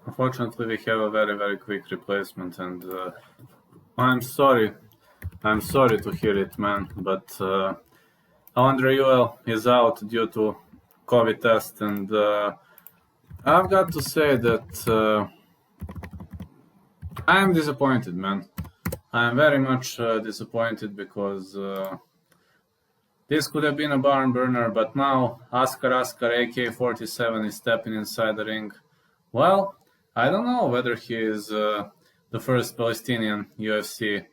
Unfortunately, we have a very quick replacement, and I'm sorry to hear it, man, but Andre Ewell is out due to COVID test, and I've got to say that I'm disappointed, man. I'm very much disappointed because this could have been a barn burner, but now Askar Askar AK-47 is stepping inside the ring. Well, I don't know whether he is the first Palestinian UFC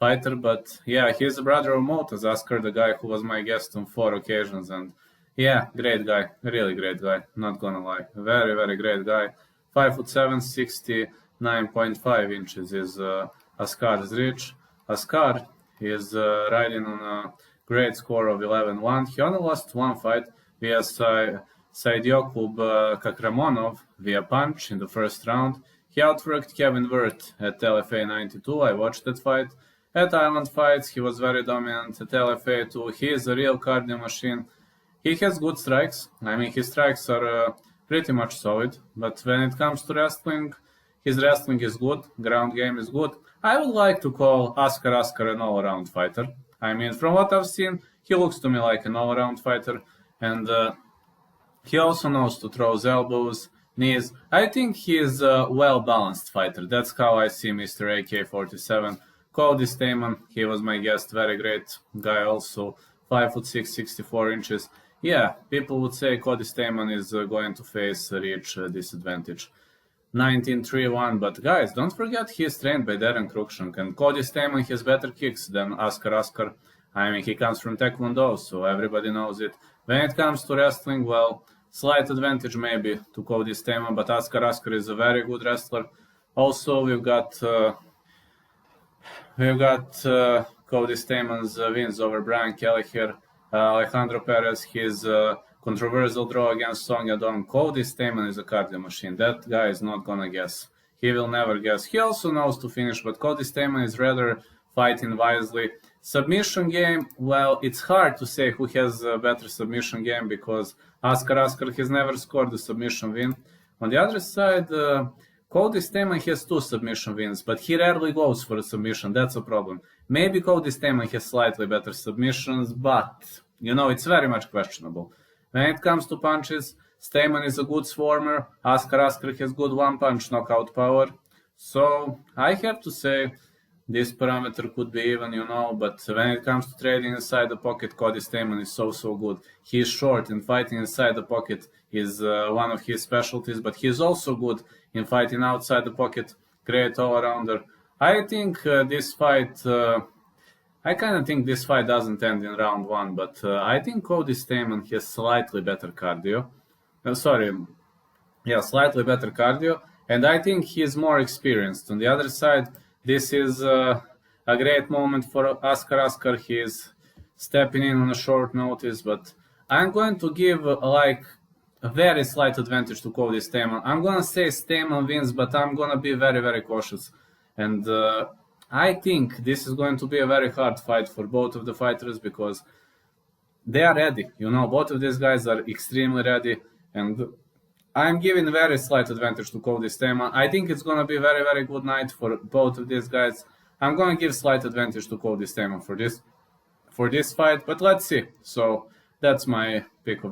fighter, but yeah, he's the brother of Motaz Askar, the guy who was my guest on 4 occasions, and yeah, great guy, really great guy, not gonna lie, very great guy. 5'7", 69.5 inches is Askar's reach. Askar is riding on a great score of 11-1. He only lost one fight via Saidyokub Kakramonov via punch in the first round. He outworked Kevin Wirth at LFA 92. I watched that fight. At Island Fights, he was very dominant. At LFA 2, he is a real cardio machine. He has good strikes. I mean, his strikes are pretty much solid. But when it comes to wrestling, his wrestling is good. Ground game is good. I would like to call Askar Askar an all-around fighter. I mean, from what I've seen, he looks to me like an all-around fighter. And he also knows to throw elbows, knees. I think he is a well-balanced fighter. That's how I see Mr. AK-47. Cody Stamann, he was my guest, very great guy also, 5'6", 64 inches. Yeah, people would say Cody Stamann is going to face a reach disadvantage. 19-3-1, but guys, don't forget he is trained by Darren Cruikshank, and Cody Stamann has better kicks than Askar Askar. I mean, he comes from Taekwondo, so everybody knows it. When it comes to wrestling, well, slight advantage maybe to Cody Stamann, but Askar Askar is a very good wrestler. Also, we've got Cody Stamann's wins over Brian Kelleher, Alejandro Perez, his controversial draw against Song Yadong. Cody Stamann is a cardio machine. That guy is not gonna guess. He will never guess. He also knows to finish, but Cody Stamann is rather fighting wisely. Submission game, well, it's hard to say who has a better submission game because Askar Askar has never scored a submission win. On the other side, Cody Stamann has 2 submission wins, but he rarely goes for a submission. That's a problem. Maybe Cody Stamann has slightly better submissions, but, you know, it's very much questionable. When it comes to punches, Stamann is a good swarmer. Askar Askar has good one-punch knockout power. So, I have to say, this parameter could be even, you know, but when it comes to trading inside the pocket, Cody Stamann is so good. He is short, and fighting inside the pocket is one of his specialties, but he is also good in fighting outside the pocket, great all-arounder. I think this fight, I kind of think this fight doesn't end in round 1, but I think Cody Stamann has slightly better cardio. Slightly better cardio, and I think he is more experienced. On the other side, this is a great moment for Askar Askar. He is stepping in on a short notice, but I'm going to give like a very slight advantage to Cody Stamann. I'm going to say Stamann wins, but I'm going to be very cautious. And I think this is going to be a very hard fight for both of the fighters because they are ready. You know, both of these guys are extremely ready, and I'm giving very slight advantage to Cody Stamann. I think it's going to be a very good night for both of these guys. I'm going to give slight advantage to Cody Stamann for this fight, but let's see. So that's my pick of